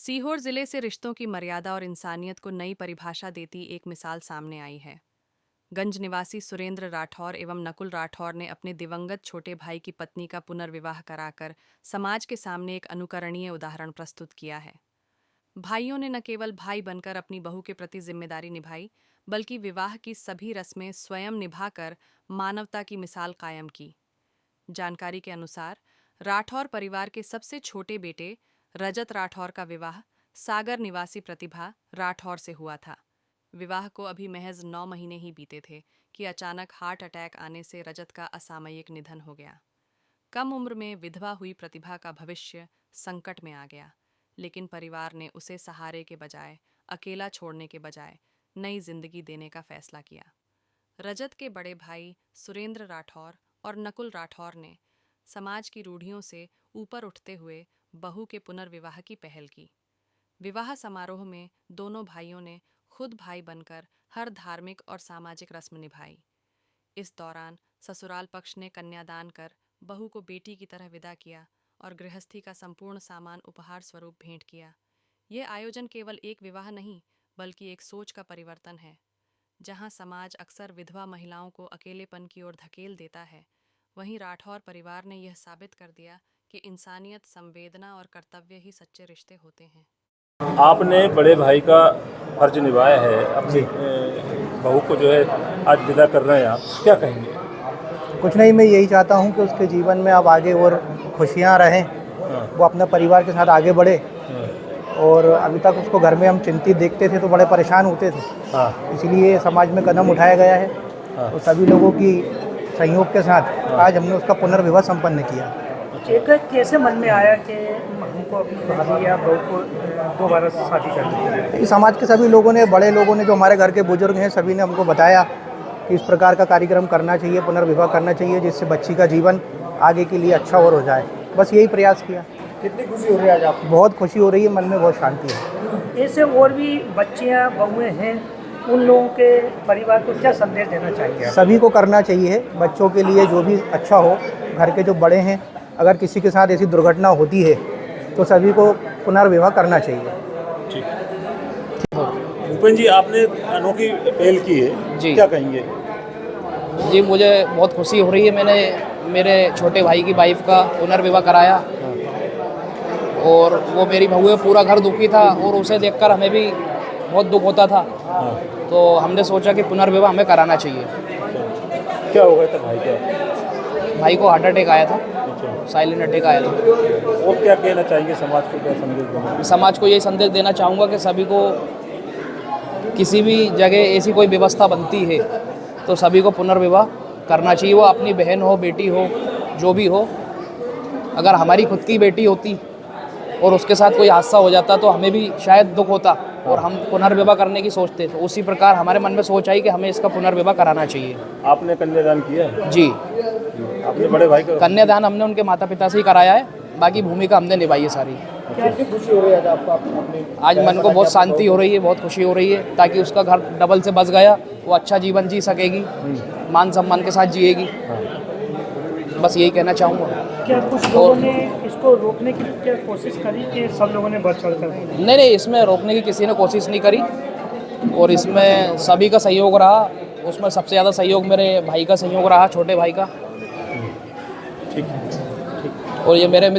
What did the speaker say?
सीहोर जिले से रिश्तों की मर्यादा और इंसानियत को नई परिभाषा देती एक मिसाल सामने आई है। गंज निवासी सुरेंद्र राठौर एवं नकुल राठौर ने अपने दिवंगत छोटे भाई की पत्नी का पुनर्विवाह कराकर समाज के सामने एक अनुकरणीय उदाहरण प्रस्तुत किया है। भाइयों ने न केवल भाई बनकर अपनी बहू के प्रति जिम्मेदारी निभाई, बल्कि विवाह की सभी रस्में स्वयं निभाकर मानवता की मिसाल कायम की। जानकारी के अनुसार राठौर परिवार के सबसे छोटे बेटे रजत राठौर का विवाह सागर निवासी प्रतिभा राठौर से हुआ था। विवाह को अभी महज 9 महीने ही बीते थे कि अचानक हार्ट अटैक आने से रजत का असामयिक निधन हो गया। कम उम्र में विधवा हुई प्रतिभा का भविष्य संकट में आ गया, लेकिन परिवार ने उसे सहारे के बजाय, अकेला छोड़ने के बजाय नई जिंदगी देने का फैसला किया। रजत के बड़े भाई सुरेंद्र राठौर और नकुल राठौर ने समाज की रूढ़ियों से ऊपर उठते हुए बहू के पुनर्विवाह की पहल की। विवाह समारोह में दोनों भाइयों ने खुद भाई बनकर हर धार्मिक और सामाजिक रस्म निभाई। इस दौरान ससुराल पक्ष ने कन्यादान कर बहू को बेटी की तरह विदा किया और गृहस्थी का संपूर्ण सामान उपहार स्वरूप भेंट किया। यह आयोजन केवल एक विवाह नहीं, बल्कि एक सोच का परिवर्तन है। जहां समाज अक्सर विधवा महिलाओं को अकेलेपन की ओर धकेल देता है, वहीं राठौर परिवार ने यह साबित कर दिया कि इंसानियत, संवेदना और कर्तव्य ही सच्चे रिश्ते होते हैं। आपने बड़े भाई का फर्ज निभाया है, अपनी बहू को जो है आज विदा कर रहे हैं, आप क्या कहेंगे? कुछ नहीं, मैं यही चाहता हूँ कि उसके जीवन में अब आगे और खुशियाँ रहें, वो अपने परिवार के साथ आगे बढ़े। और अभी तक उसको घर में हम चिंतित देखते थे तो बड़े परेशान होते थे। इसलिए समाज में कदम उठाया गया है और सभी लोगों की सहयोग के साथ आज हमने उसका पुनर्विवाह संपन्न किया। एक कैसे मन में आया कि हमको अपनी भाभी या बहू को दोबारा शादी करनी है? समाज के सभी लोगों ने, बड़े लोगों ने, जो हमारे घर के बुजुर्ग हैं, सभी ने हमको बताया कि इस प्रकार का कार्यक्रम करना चाहिए, पुनर्विवाह करना चाहिए, जिससे बच्ची का जीवन आगे के लिए अच्छा और हो जाए। बस यही प्रयास किया। कितनी खुशी हो रही है आज आपको? बहुत खुशी हो रही है, मन में बहुत शांति है। ऐसे और भी बच्चियाँ, बहुएँ हैं, उन लोगों के परिवार को क्या संदेश देना चाहिए? सभी को करना चाहिए, बच्चों के लिए जो भी अच्छा हो। घर के जो बड़े हैं, अगर किसी के साथ ऐसी दुर्घटना होती है तो सभी को पुनर्विवाह करना चाहिए। ठीक। भूपेन जी, आपने अनोखी पहल की है जी, क्या कहेंगे? जी मुझे बहुत खुशी हो रही है। मैंने मेरे छोटे भाई की वाइफ का पुनर्विवाह कराया और वो मेरी बहू है, पूरा घर दुखी था और उसे देखकर हमें भी बहुत दुख होता था। तो हमने सोचा कि पुनर्विवाह हमें कराना चाहिए। क्या हो गया था भाई क्या? भाई को हार्ट अटैक आया था, साइलेंट अटैक आया था। और क्या कहना चाहेंगे समाज को, क्या संदेश देना? समाज को यही संदेश देना चाहूँगा कि सभी को किसी भी जगह ऐसी कोई व्यवस्था बनती है तो सभी को पुनर्विवाह करना चाहिए। वो अपनी बहन हो, बेटी हो, जो भी हो। अगर हमारी खुद की बेटी होती और उसके साथ कोई हादसा हो जाता तो हमें भी शायद दुख होता और हम पुनर्विवाह करने की सोचते। तो उसी प्रकार हमारे मन में सोच आई कि हमें इसका पुनर्विवाह कराना चाहिए। आपने कन्यादान किया है? जी, अपने बड़े भाई का कन्यादान हमने उनके माता पिता से ही कराया है, बाकी भूमिका हमने निभाई है सारी। कितनी खुशी हो रही है आपको? अपने आज मन को बहुत शांति हो रही है, बहुत खुशी हो रही है, ताकि उसका घर डबल से बस गया, वो अच्छा जीवन जी सकेगी, मान सम्मान के साथ जिएगी। बस यही कहना चाहूँगा। क्या कुछ लोगों ने इसको रोकने की क्या कोशिश करी कि सब लोगों ने बढ़ चढ़ कर? नहीं, इसमें रोकने की किसी ने कोशिश नहीं करी और इसमें सभी का सहयोग रहा। उसमें सबसे ज़्यादा सहयोग मेरे भाई का सहयोग रहा, छोटे भाई का। ठीक। और ये मेरे